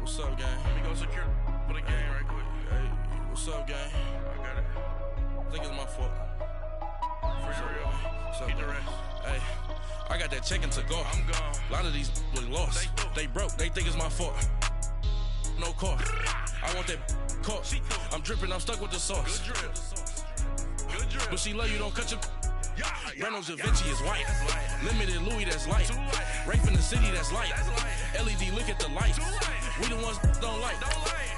What's up, gang? Let me go secure for the game right quick. Hey, what's up, gang? I got it. I think it's my fault. For real. What's up, Keep the gang? rest. Hey, I got that check-in to go. I'm gone. A lot of these look lost. They broke. They think it's my fault. No car. I want that caught. I'm dripping. I'm stuck with the sauce. Good drip. Good drip. But she love you. Don't cut your. Yeah, Reynolds Da Vinci is white. Limited Louis, that's light. Rape in the city, that's light. LED, look at the lights. We the ones don't like.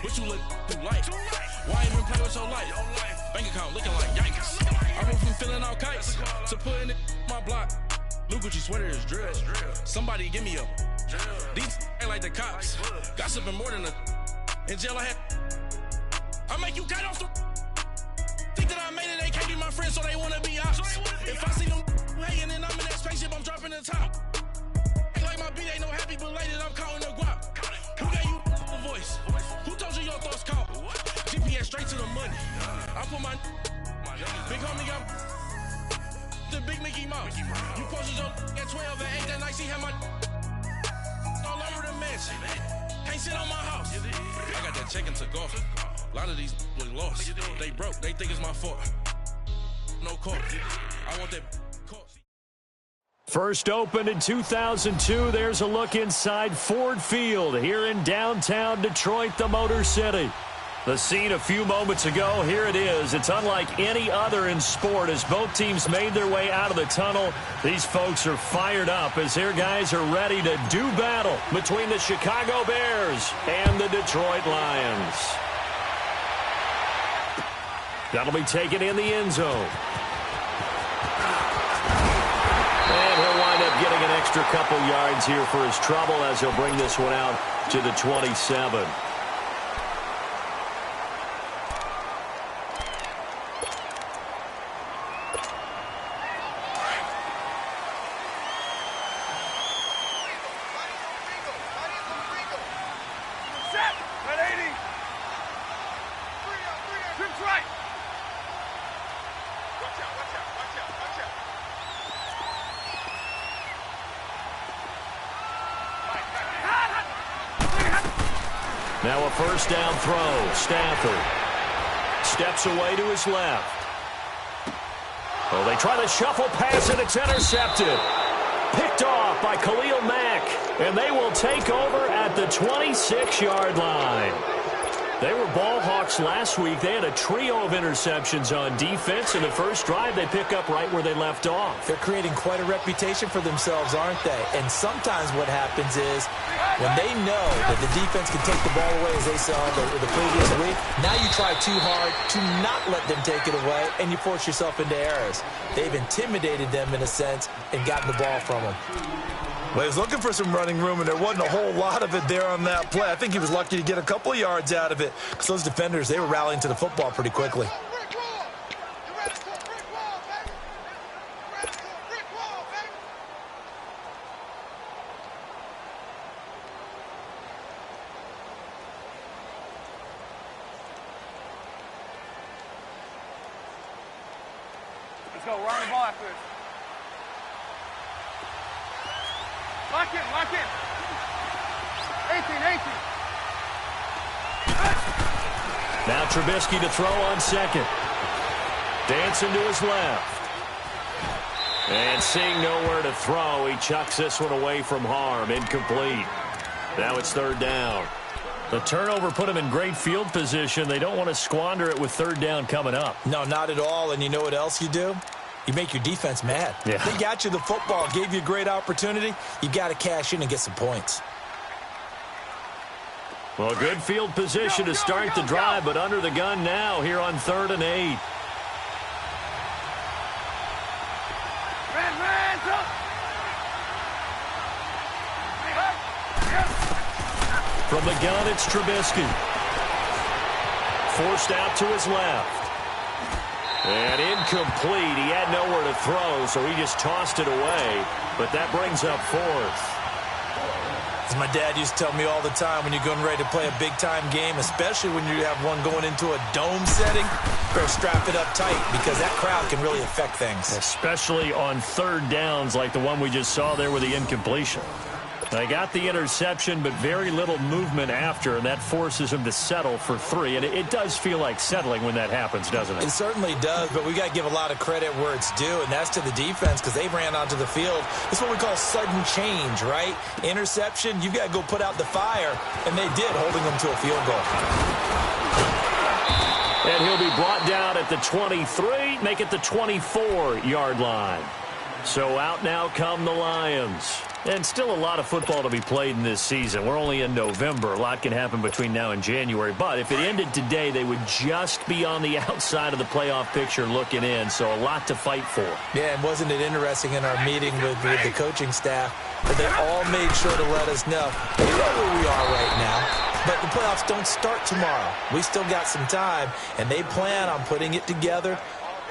But you look too light. Why even play with your life? Bank account looking like yikes. I went from filling out kites to putting it my block. New Gucci sweater is drill. Somebody give me a. These ain't like the cops. Gossiping more than a. In jail I had. I make you cut off the. Think that I made it, they can't be my friends, so they wanna be ops. If I see them hating and I'm in that spaceship, I'm dropping the top. Ain't like my beat, ain't no happy belated, I'm counting the guap. Who gave you a voice? Who told you your thoughts count? GPS straight to the money. I put my big homie got the big Mickey Mouse. You posted your at 12 and 8 that night, she had my all over the mansion. Can't sit on my house. I got that check-in to go. A lot of these look lost. They broke. They think it's my fault. No car. I want that car. First opened in 2002. There's a look inside Ford Field here in downtown Detroit, the Motor City. The scene a few moments ago, here it is. It's unlike any other in sport as both teams made their way out of the tunnel. These folks are fired up as their guys are ready to do battle between the Chicago Bears and the Detroit Lions. That'll be taken in the end zone. And he'll wind up getting an extra couple yards here for his trouble as he'll bring this one out to the 27. Now a first down throw. Stafford steps away to his left. Oh, they try the shuffle pass, and it's intercepted. Picked off by Khalil Mack, and they will take over at the 26-yard line. They were ball hawks last week. They had a trio of interceptions on defense. In the first drive, they pick up right where they left off. They're creating quite a reputation for themselves, aren't they? And sometimes what happens is when they know that the defense can take the ball away, as they saw the previous week, now you try too hard to not let them take it away, and you force yourself into errors. They've intimidated them in a sense and gotten the ball from them. Well, he was looking for some running room, and there wasn't a whole lot of it there on that play. I think he was lucky to get a couple of yards out of it because those defenders, they were rallying to the football pretty quickly. Let's go. Run the ball after this. Lock in, lock in. 18. Now Trubisky to throw on second. Dancing to his left. And seeing nowhere to throw, he chucks this one away from harm. Incomplete. Now it's third down. The turnover put him in great field position. They don't want to squander it with third down coming up. No, not at all. And you know what else you do? You make your defense mad. Yeah. They got you the football, gave you a great opportunity. You got to cash in and get some points. Well, good field position to start the drive, but under the gun now here on 3rd and 8. From the gun, it's Trubisky. Forced out to his left. And incomplete. He had nowhere to throw, so he just tossed it away. But that brings up 4th. As my dad used to tell me all the time, when you're going ready to play a big-time game, especially when you have one going into a dome setting, better strap it up tight because that crowd can really affect things. Especially on third downs like the one we just saw there with the incompletion. They got the interception, but very little movement after, and that forces them to settle for 3. And it does feel like settling when that happens, doesn't it? It certainly does, but we got to give a lot of credit where it's due, and that's to the defense because they ran onto the field. It's what we call sudden change, right? Interception, you've got to go put out the fire, and they did, holding them to a field goal. And he'll be brought down at the 23, make it the 24-yard line. So out now come the Lions. And still a lot of football to be played in this season. We're only in November. A lot can happen between now and January. But if it ended today, they would just be on the outside of the playoff picture looking in. So a lot to fight for. Yeah, and wasn't it interesting in our meeting with the coaching staff that they all made sure to let us know, we know where we are right now, but the playoffs don't start tomorrow. We still got some time, and they plan on putting it together,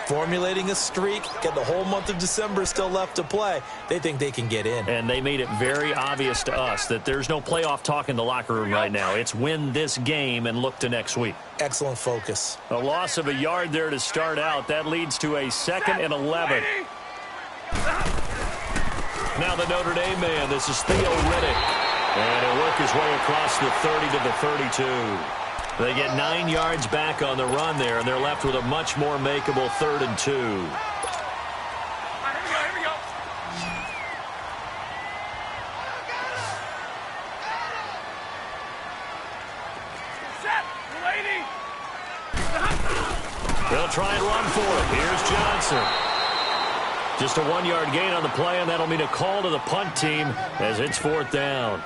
formulating a streak, got the whole month of December still left to play. They think they can get in. And they made it very obvious to us that there's no playoff talk in the locker room right now. It's win this game and look to next week. Excellent focus. A loss of a yard there to start out. That leads to a 2nd and 11. Now the Notre Dame man. This is Theo Riddick. And he'll work his way across the 30 to the 32. They get 9 yards back on the run there, and they're left with a much more makeable 3rd and 2. Here we go. Set, lady. They'll try and run for it. Here's Johnson. Just a 1-yard gain on the play, and that'll mean a call to the punt team as it's 4th down.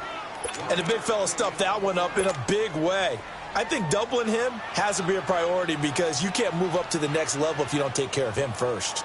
And the big fella stuffed that one up in a big way. I think doubling him has to be a priority because you can't move up to the next level if you don't take care of him first.